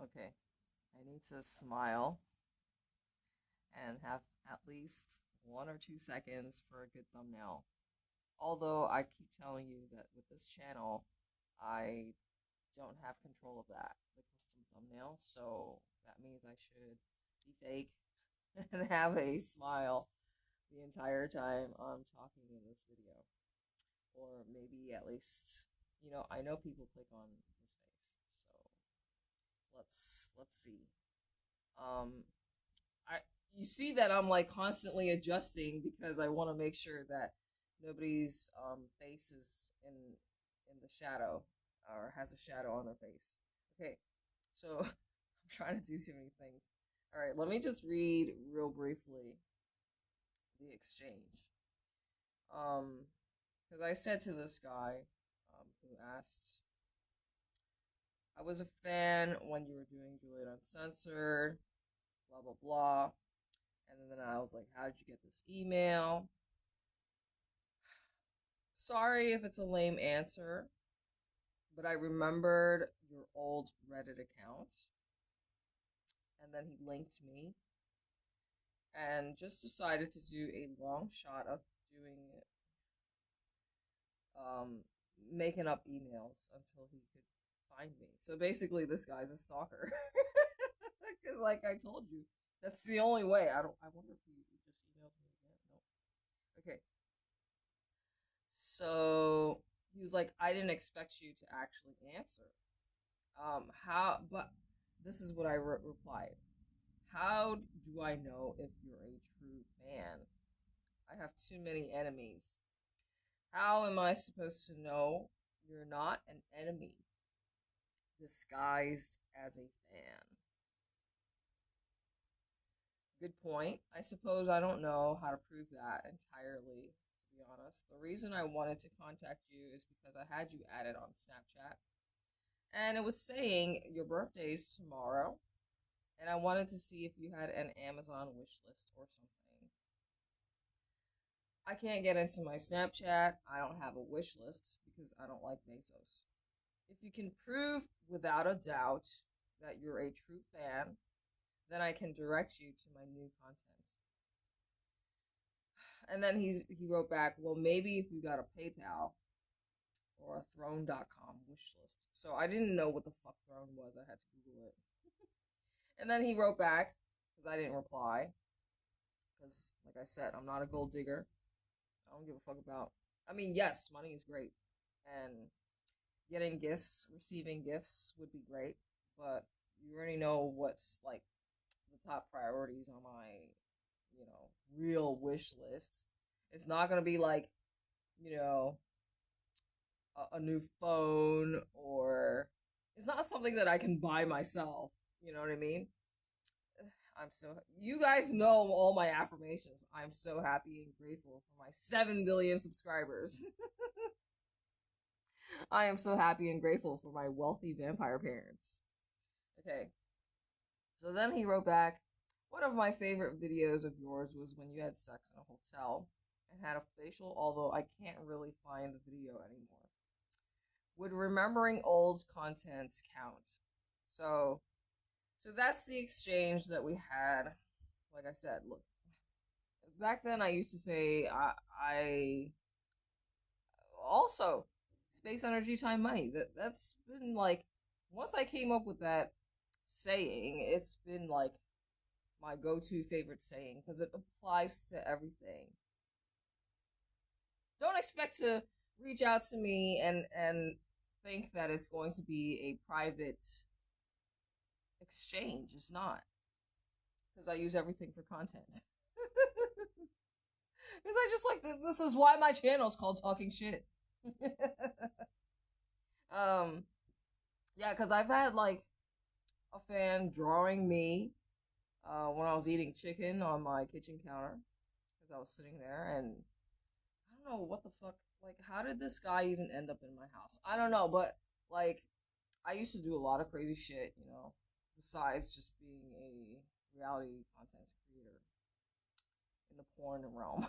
Okay, I need to smile and have at least 1 or 2 seconds for a good thumbnail. Although I keep telling you that with this channel, I don't have control of that, the custom thumbnail, so that means I should be fake and have a smile the entire time I'm talking in this video. Or maybe at least, I know people click on his face, so let's see. Um, I you see that I'm like constantly adjusting because I want to make sure that nobody's face is in the shadow or has a shadow on their face. Okay, so I'm trying to do too many things. All right, let me just read real briefly the exchange. Because I said to this guy who asked, I was a fan when you were doing Juliet Uncensored, blah, blah, blah. And then I was like, how did you get this email? Sorry if it's a lame answer, but I remembered your old Reddit account. And then he linked me and just decided to do a long shot of doing it, making up emails until he could find me. So basically, this guy's a stalker. Because, like I told you, that's the only way. I wonder if he just emailed me again. No. Okay. So he was like, I didn't expect you to actually answer. How? But this is what I replied. How do I know if you're a true fan? I have too many enemies. How am I supposed to know you're not an enemy disguised as a fan? Good point. I suppose I don't know how to prove that entirely, to be honest. The reason I wanted to contact you is because I had you added on Snapchat. And it was saying your birthday is tomorrow. And I wanted to see if you had an Amazon wish list or something. I can't get into my Snapchat. I don't have a wish list because I don't like Bezos. If you can prove without a doubt that you're a true fan, then I can direct you to my new content. And then he wrote back, well, maybe if you got a PayPal or a throne.com wish list. So I didn't know what the fuck throne was. I had to Google it. And then he wrote back, because I didn't reply. Because, like I said, I'm not a gold digger. I don't give a fuck about. I mean, yes, money is great. And getting gifts, receiving gifts would be great. But you already know what's, like, the top priorities on my, real wish list. It's not going to be like, a new phone, or it's not something that I can buy myself. You know what I mean? You guys know all my affirmations. I'm so happy and grateful for my 7 billion subscribers. I am so happy and grateful for my wealthy vampire parents. Okay. So then he wrote back, one of my favorite videos of yours was when you had sex in a hotel and had a facial, although I can't really find the video anymore. Would remembering old content count? So that's the exchange that we had. Like I said, look, back then I used to say I also space, energy, time, money. That's been like, once I came up with that saying, it's been like my go-to favorite saying because it applies to everything. Don't expect to reach out to me and think that it's going to be a private exchange. It's not, because I use everything for content. Because I just like this is why my channel is called Talking Shit. Yeah, because I've had like a fan drawing me when I was eating chicken on my kitchen counter because I was sitting there, and I don't know what the fuck. Like, how did this guy even end up in my house? I don't know, but like, I used to do a lot of crazy shit, besides just being a reality content creator in the porn realm.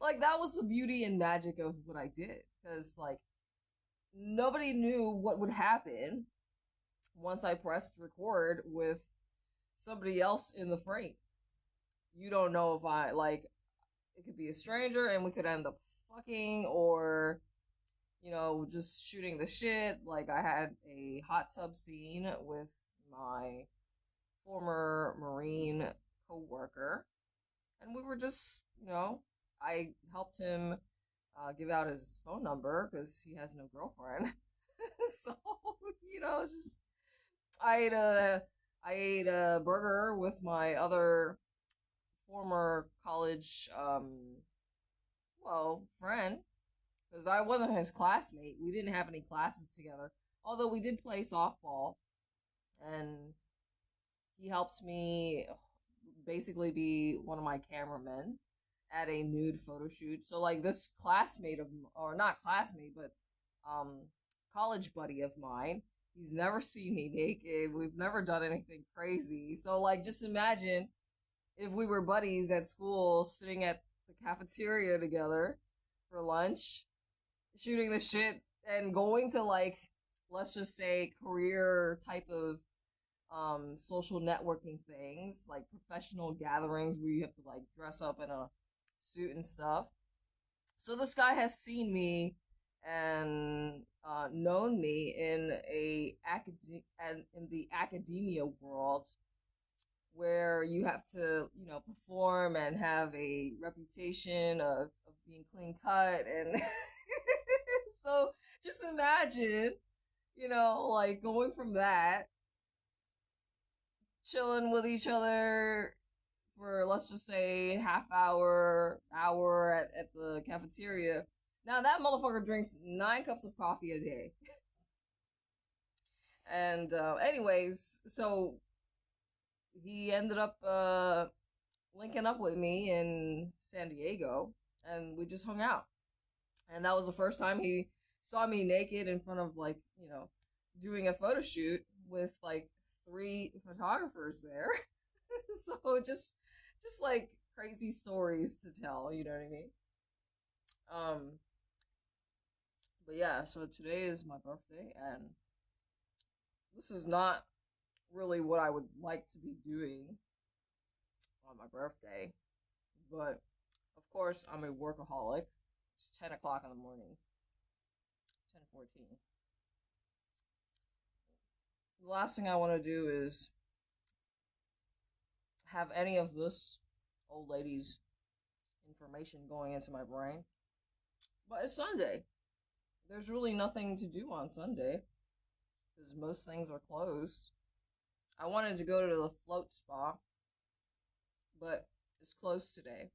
Like, that was the beauty and magic of what I did, because like nobody knew what would happen once I pressed record with somebody else in the frame. You don't know if I, like, it could be a stranger and we could end up fucking, or, you know, just shooting the shit. Like, I had a hot tub scene with my former Marine co-worker, and we were just, you know, I helped him give out his phone number because he has no girlfriend. So, you know, it's just I ate a I ate a burger with my other former college friend, because I wasn't his classmate. We didn't have any classes together. Although we did play softball, and he helped me basically be one of my cameramen at a nude photo shoot. So like this classmate of, or not classmate, but college buddy of mine, he's never seen me naked. We've never done anything crazy. So like just imagine if we were buddies at school sitting at the cafeteria together for lunch, shooting the shit and going to, like, let's just say career type of social networking things, like professional gatherings where you have to like dress up in a suit and stuff. So this guy has seen me and known me in in the academia world, where you have to, you know, perform and have a reputation of being clean cut. And so just imagine, you know, like going from that, chilling with each other for, let's just say, half hour at the cafeteria. Now that motherfucker drinks 9 cups of coffee a day. And anyways, so he ended up linking up with me in San Diego, and we just hung out. And that was the first time he saw me naked in front of, like, you know, doing a photo shoot with like 3 photographers there. So just like crazy stories to tell, you know what I mean? But yeah, so today is my birthday, and this is not really what I would like to be doing on my birthday, but of course I'm a workaholic. It's 10 o'clock in the morning, 10:14. The last thing I want to do is have any of this old lady's information going into my brain. But it's Sunday. There's really nothing to do on Sunday because most things are closed. I wanted to go to the float spa, but it's closed today.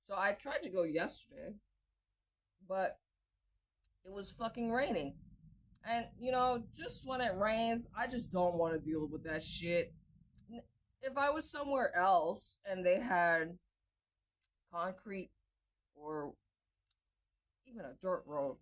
So I tried to go yesterday, but it was fucking raining. And, you know, just when it rains, I just don't want to deal with that shit. If I was somewhere else and they had concrete or even a dirt road,